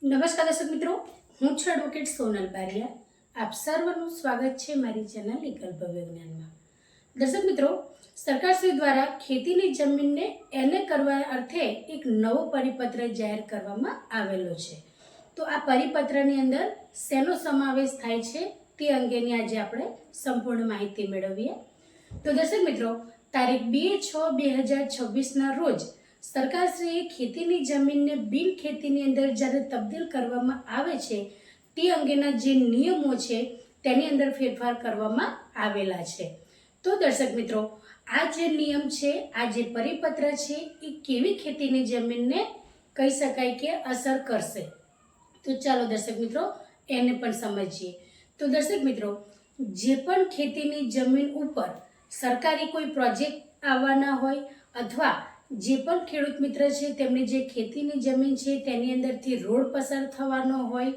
નમસ્કાર દર્શક મિત્રો, હું છું એડવોકેટ સોનલ બારિયા. આપ સર્વનું સ્વાગત છે મારી ચેનલ લીગલ ભવ્ય જ્ઞાનમાં. દર્શક મિત્રો, સરકારશ્રી દ્વારા ખેતીની જમીનને એને કરવા અર્થે એક નવો પરિપત્ર જાહેર કરવામાં આવેલો છે. તો આ પરિપત્રની અંદર શેનો સમાવેશ થાય છે તે અંગેની આજે આપણે સંપૂર્ણ માહિતી મેળવીએ. તો દર્શક મિત્રો, તારીખ 2/6/2026ના રોજ સરકારશ્રીએ ખેતીની જમીનને બિન ખેતીની અંદર જ્યારે તબદીલ કરવામાં આવે છે તે અંગેના જે નિયમો છે તેની અંદર ફેરફાર કરવામાં આવેલા છે. તો દર્શક મિત્રો, આ જે નિયમ છે, આ જે પરિપત્ર છે એ કેવી ખેતીની જમીનને કહી શકાય કે અસર કરશે. તો ચાલો દર્શક મિત્રો એને પણ સમજીએ. તો દર્શક મિત્રો, જે પણ ખેતીની જમીન ઉપર સરકારી કોઈ પ્રોજેક્ટ આવવાના હોય અથવા જે પણ ખેડૂત મિત્ર છે તેમની જે ખેતીની જમીન છે તેની અંદરથી રોડ પસાર થવાનો હોય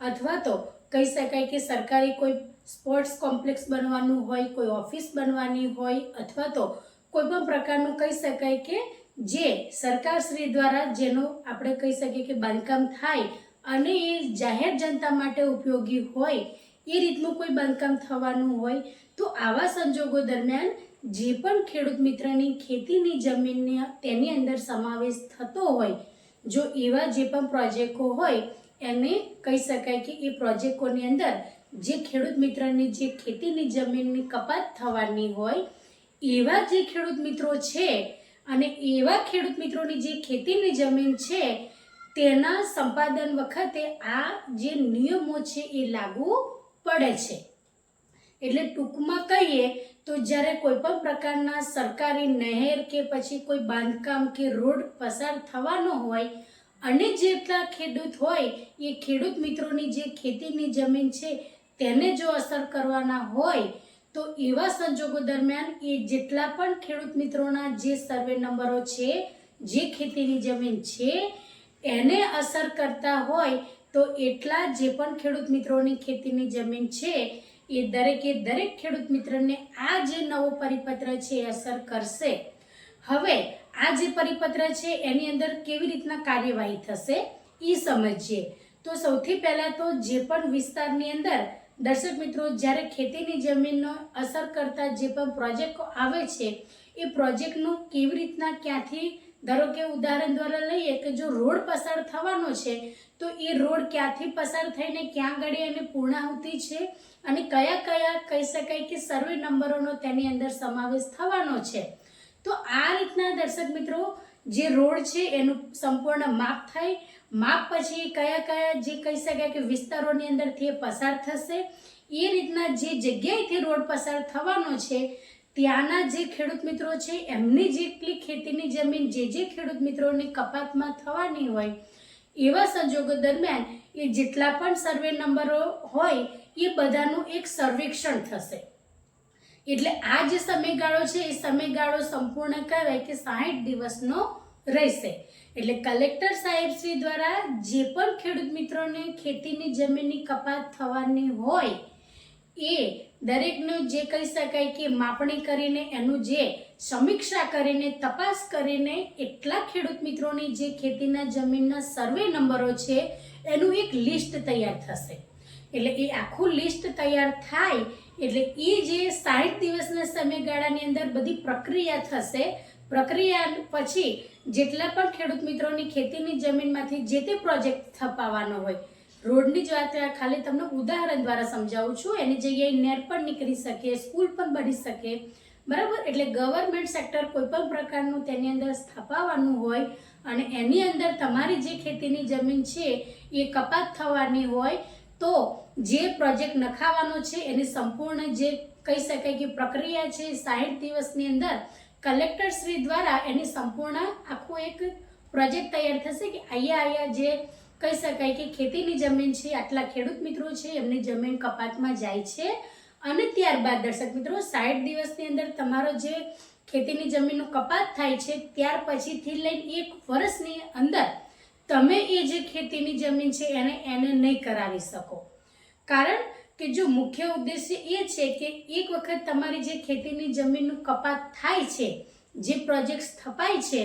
અથવા તો કહી શકાય કે સરકારી કોઈ સ્પોર્ટ્સ કોમ્પ્લેક્સ બનવાનું હોય, કોઈ ઓફિસ બનવાની હોય અથવા તો કોઈ પણ પ્રકારનું કહી શકાય કે જે સરકારશ્રી દ્વારા જેનો આપણે કહી શકીએ કે બાંધકામ થાય અને એ જાહેર જનતા માટે ઉપયોગી હોય એ રીતનું કોઈ બાંધકામ થવાનું હોય, તો આવા સંજોગો દરમિયાન જે પણ ખેડૂત મિત્રની ખેતીની જમીનને તેની અંદર સમાવેશ થતો હોય, જો એવા જે પણ પ્રોજેક્ટો હોય એને કહી શકાય કે એ પ્રોજેક્ટોની અંદર જે ખેડૂત મિત્રની જે ખેતીની જમીનની કપાત થવાની હોય એવા જે ખેડૂત મિત્રો છે અને એવા ખેડૂત મિત્રોની જે ખેતીની જમીન છે તેના સંપાદન વખતે આ જે નિયમો છે એ લાગુ પડે છે. એટલે ટૂંકમાં કહીએ તો જ્યારે કોઈ પણ પ્રકારના સરકારી નહેર કે પછી કોઈ બાંધકામ કે રોડ પસાર થવાનો હોય અને જેટલા ખેડૂત હોય એ ખેડૂત મિત્રોની જે ખેતીની જમીન છે તેને જો અસર કરવાના હોય તો એવા સંજોગો દરમિયાન એ જેટલા પણ ખેડૂત મિત્રોના જે સર્વે નંબરો છે, જે ખેતીની જમીન છે એને અસર કરતા હોય તો એટલા જે પણ ખેડૂત મિત્રોની ખેતીની જમીન છે એ દરેકે દરેક ખેડૂત મિત્રને આ જે નવો પરિપત્ર છે એ અસર કરશે. હવે આ જે પરિપત્ર છે એની અંદર કેવી રીતના કાર્યવાહી થશે એ સમજીએ. તો સૌથી પહેલાં તો જે પણ વિસ્તારની અંદર દર્શક મિત્રો જ્યારે ખેતીની જમીનનો અસર કરતા જે પણ પ્રોજેક્ટ આવે છે એ પ્રોજેક્ટનું કેવી રીતના ક્યાંથી, ધારો કે ઉદાહરણ દ્વારા લઈએ કે જો રોડ પસાર થવાનો છે તો એ રોડ ક્યાંથી પસાર થઈને ક્યાં આગળ એની પૂર્ણાહુતિ છે અને કયા કયા કહી શકાય કે સર્વે નંબરોનો તેની અંદર સમાવેશ થવાનો છે. તો આ રીતના દર્શક મિત્રો જે રોડ છે એનું સંપૂર્ણ માપ થાય, માપ પછી કયા કયા જે કહી શકાય કે વિસ્તારોની અંદરથી એ પસાર થશે, એ રીતના જે જગ્યાએથી રોડ પસાર થવાનો છે ત્યાંના જે ખેડૂત મિત્રો છે એમની જેટલી ખેતીની જમીન જે ખેડૂત મિત્રોની કપાતમાં થવાની હોય એવા સંજોગો દરમિયાન એ જેટલા પણ સર્વે નંબરો હોય એ બધાનું એક સર્વેક્ષણ થશે. એટલે આ જે સમયગાળો છે એ સમયગાળો સંપૂર્ણ કહેવાય કે 60 દિવસનો રહેશે. એટલે કલેક્ટર સાહેબશ્રી દ્વારા જે પણ ખેડૂત મિત્રોને ખેતીની જમીનની કપાત થવાની હોય એ દરેકનું જે કહી શકાય કે માપણી કરીને એનું જે સમીક્ષા કરીને તપાસ કરીને એટલા ખેડૂત મિત્રોની જે ખેતીના જમીનના સર્વે નંબરો છે એનું એક લિસ્ટ તૈયાર થશે. એટલે એ આખું લિસ્ટ તૈયાર થાય એટલે એ જે 60 દિવસના સમયગાળાની અંદર બધી પ્રક્રિયા થશે. પ્રક્રિયા પછી જેટલા પણ ખેડૂત મિત્રોની ખેતીની જમીનમાંથી જે તે પ્રોજેક્ટ સ્થપાવવાનો હોય, રોડની જ વાત ખાલી તમને ઉદાહરણ દ્વારા સમજાવું છું, એની જગ્યાએ નેર પણ નીકળી શકે, સ્કૂલ પણ બની શકે, બરાબર. એટલે ગવર્મેન્ટ સેક્ટર કોઈ પણ પ્રકારનું તેની અંદર સ્થાપવાનું હોય અને એની અંદર તમારી જે ખેતીની જમીન છે એ કપાત થવાની હોય તો જે પ્રોજેક્ટ નખાવાનો છે એની સંપૂર્ણ જે કહી શકાય કે પ્રક્રિયા છે 60 દિવસની અંદર કલેક્ટર શ્રી દ્વારા એની સંપૂર્ણ આખું એક પ્રોજેક્ટ તૈયાર થશે કે અહીંયા જે કહી શકાય કે ખેતીની જમીન છે, આટલા ખેડૂત મિત્રો છે એમની જમીન કપાતમાં જાય છે અને ત્યારબાદ દર્શક મિત્રો 60 દિવસની અંદર તમારો જે ખેતીની જમીનનો કપાત થાય છે ત્યાર પછીથી લઈને 1 વર્ષની અંદર તમે એ જે ખેતીની જમીન છે એને નહીં કરાવી શકો. કારણ કે જો મુખ્ય ઉદ્દેશ્ય એ છે કે એક વખત તમારી જે ખેતીની જમીનનું કપાત થાય છે, જે પ્રોજેક્ટ સ્થપાય છે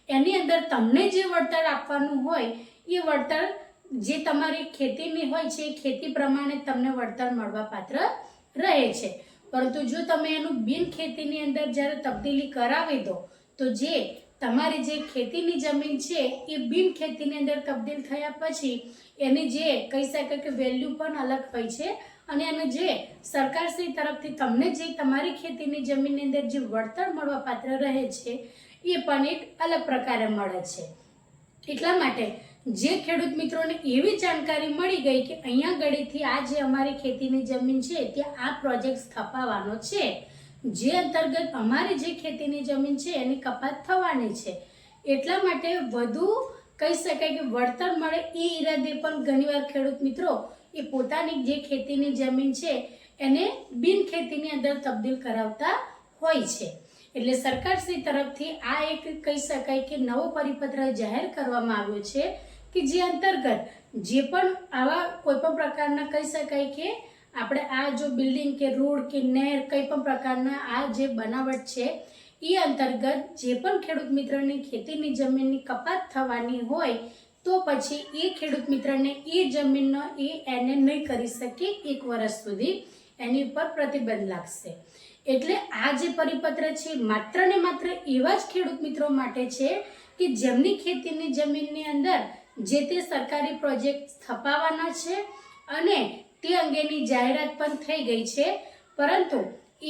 એની અંદર તમને જે વળતર આપવાનું હોય એ વળતર જે તમારી ખેતીની હોય છે એ ખેતી પ્રમાણે તમને વળતર મળવા પાત્ર રહે છે. પરંતુ જો તમે એનું બિન ખેતીની અંદર જ્યારે તબદીલી કરાવી દો તો જે તમારી જે ખેતીની જમીન છે એ બિન ખેતીની અંદર તબદીલ થયા પછી એની જે કહી શકાય કે વેલ્યુ પણ અલગ હોય છે અને એને જે સરકારશ્રી તરફથી તમને જે તમારી ખેતીની જમીનની અંદર જે વળતર મળવા પાત્ર રહે છે એ પણ એક અલગ પ્રકારે મળે છે. એટલા માટે જે ખેડૂત મિત્રોને એવી જાણકારી મળી ગઈ કે અહીંયા ગળીથી આ જે અમારી ખેતીની જમીન છે ત્યાં આ પ્રોજેક્ટ સ્થપાવવાનો છે, જે અંતર્ગત અમારી જે ખેતીની જમીન છે એની કપાત થવાની છે, એટલા માટે વધુ કહી શકાય કે વળતર મળે એ ઈરાદે પણ ઘણીવાર ખેડૂત મિત્રો એ પોતાની જે ખેતીની જમીન છે એને બિન ખેતીની અંદર તબદીલ કરાવતા હોય છે. એટલે સરકારશ્રી તરફથી આ એક કહી શકાય કે નવો પરિપત્ર જાહેર કરવામાં આવ્યો છે કે જે અંતર્ગત જે પણ આવા કોઈ પણ પ્રકારના કહી શકાય કે આપણે આ જો બિલ્ડિંગ કે રોડ કે નહેર કંઈ પણ પ્રકારના આ જે બનાવટ છે એ અંતર્ગત જે પણ ખેડૂત મિત્રની ખેતીની જમીનની કપાત થવાની હોય તો પછી એ ખેડૂત મિત્રને એ જમીનનો એને નહીં કરી શકે 1 વર્ષ સુધી એની ઉપર પ્રતિબંધ લાગશે. એટલે આ જે પરિપત્ર છે માત્ર ને માત્ર એવા જ ખેડૂત મિત્રો માટે છે કે જેમની ખેતીની જમીનની અંદર જે તે સરકારી પ્રોજેક્ટ સ્થપાવવાના છે અને તે અંગેની જાહેરાત પણ થઈ ગઈ છે, પરંતુ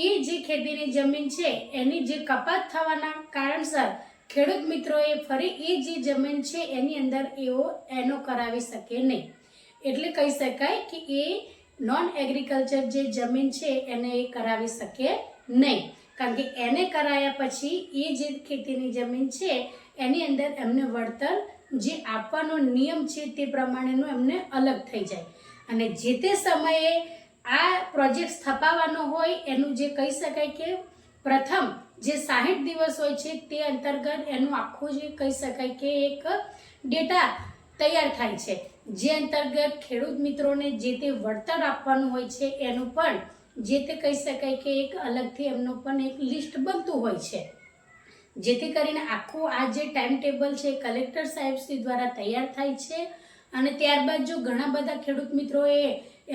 એ જે ખેતીની જમીન છે એની જે કપાત થવાના કારણસર ખેડૂત મિત્રોએ ફરી એ જે જમીન છે એની અંદર એનો કરાવી શકે નહીં. એટલે કહી શકાય કે એ નોન એગ્રીકલ્ચર જે જમીન છે એને એ કરાવી શકે નહીં, કારણ કે એને કરાયા પછી એ જે ખેતીની જમીન છે એની અંદર એમને વળતર જે આપવાનો નિયમ છે તે પ્રમાણેનો એમને અલગ થઈ જાય અને જે તે સમયે આ પ્રોજેક્ટ સ્થપાવવાનો હોય એનું જે કહી શકાય કે પ્રથમ જે 60 દિવસ હોય છે તે અંતર્ગત એનું આખું જે કહી શકાય કે એક ડેટા તૈયાર થાય છે, જે અંતર્ગત ખેડૂત મિત્રોને જે તે વળતર આપવાનું હોય છે એનું પણ જે તે કહી શકાય કે એક અલગથી એમનું પણ એક લિસ્ટ બનતું હોય છે, જેથી કરીને આખું આ જે ટાઈમ ટેબલ છે કલેક્ટર સાહેબશ્રી દ્વારા તૈયાર થાય છે. અને ત્યારબાદ જો ઘણા બધા ખેડૂત મિત્રોએ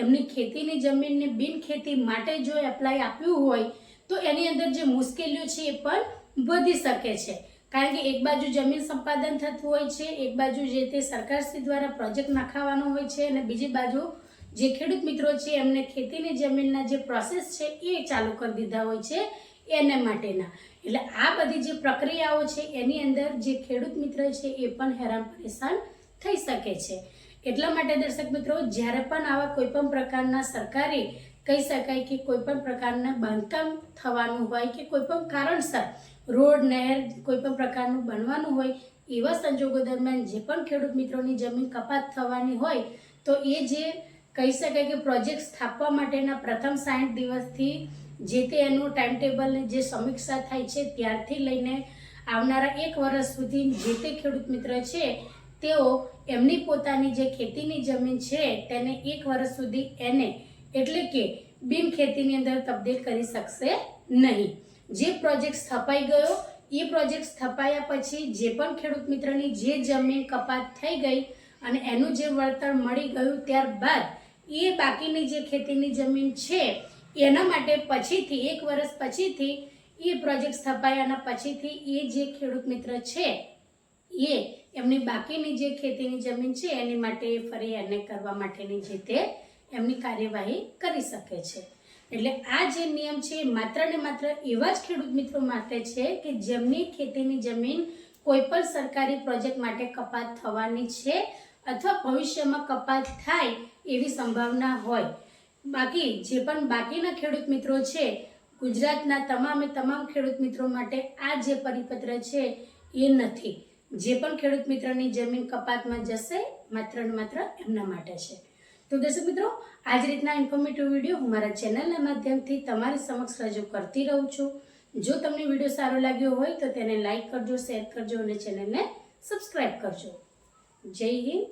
એમની ખેતીની જમીનને બિન ખેતી માટે જો એપ્લાય આપ્યું હોય તો એની અંદર જે મુશ્કેલીઓ છે એ પણ વધી શકે છે, કારણ કે એક બાજુ જમીન સંપાદન થતું હોય છે, એક બાજુ જે તે સરકારશ્રી દ્વારા પ્રોજેક્ટ નાખાવાનો હોય છે અને બીજી બાજુ જે ખેડૂત મિત્રો છે એમને ખેતીની જમીનના જે પ્રોસેસ છે એ ચાલુ કરી દીધા હોય છે એને માટેના. એટલે આ બધી જે પ્રક્રિયાઓ છે એની અંદર જે ખેડૂત મિત્ર છે એ પણ હેરાન પરેશાન થઈ શકે છે. એટલા માટે દર્શક મિત્રો જ્યારે પણ આવા કોઈ પણ પ્રકારના સરકારી કહી શકાય કે કોઈ પણ પ્રકારના બાંધકામ થવાનું હોય કે કોઈ પણ કારણસર રોડ નહેર કોઈ પણ પ્રકારનું બનવાનું હોય એવા સંજોગો દરમિયાન જે પણ ખેડૂત મિત્રોની જમીન કપાત થવાની હોય તો એ જે કહી શકાય કે પ્રોજેક્ટ સ્થાપવા માટેના પ્રથમ 60 દિવસથી જે તે એનું ટાઈમ ટેબલની જે સમીક્ષા થાય છે ત્યારથી લઈને આવનારા 1 વર્ષ સુધી જે તે ખેડૂત મિત્ર છે તેઓ એમની પોતાની જે ખેતીની જમીન છે તેને 1 વર્ષ સુધી એને એટલે કે બિન ખેતીની અંદર તબદીલ કરી શકશે નહીં. જે પ્રોજેક્ટ સ્થપાઈ ગયો એ પ્રોજેક્ટ સ્થપાયા પછી જે પણ ખેડૂત મિત્રની જે જમીન કપાત થઈ ગઈ અને એનું જે વળતર મળી ગયું ત્યારબાદ એ બાકીની જે ખેતીની જમીન છે એના માટે પછીથી 1 વર્ષ પછીથી એ પ્રોજેક્ટ સ્થપાયાના પછીથી એ જે ખેડૂત મિત્ર છે એ એમની બાકીની જે ખેતીની જમીન છે એની માટે ફરી એને કરવા માટેની જે તે એમની કાર્યવાહી કરી શકે છે. એટલે આ જે નિયમ છે માત્ર ને માત્ર એવા જ ખેડૂત મિત્રો માટે છે કે જેમની ખેતીની જમીન કોઈ પણ સરકારી પ્રોજેક્ટ માટે કપાત થવાની છે અથવા ભવિષ્યમાં કપાત થાય એવી સંભાવના હોય. બાકી જે પણ બાકીના ખેડૂત મિત્રો છે ગુજરાતના તમામ ખેડૂત મિત્રો માટે આ જે પરિપત્ર છે એ નથી. જે પણ ખેડૂત મિત્રની જમીન કપાતમાં જશે માત્ર ને માત્ર એમના માટે છે. તો દર્શક મિત્રો આ જ રીતના ઇન્ફોર્મેટિવ વિડીયો હું મારા ચેનલના માધ્યમથી તમારી સમક્ષ રજૂ કરતી રહું છું. જો તમને વિડીયો સારો લાગ્યો હોય તો તેને લાઈક કરજો, શેર કરજો અને ચેનલને સબસ્ક્રાઈબ કરજો. જય હિન્દ.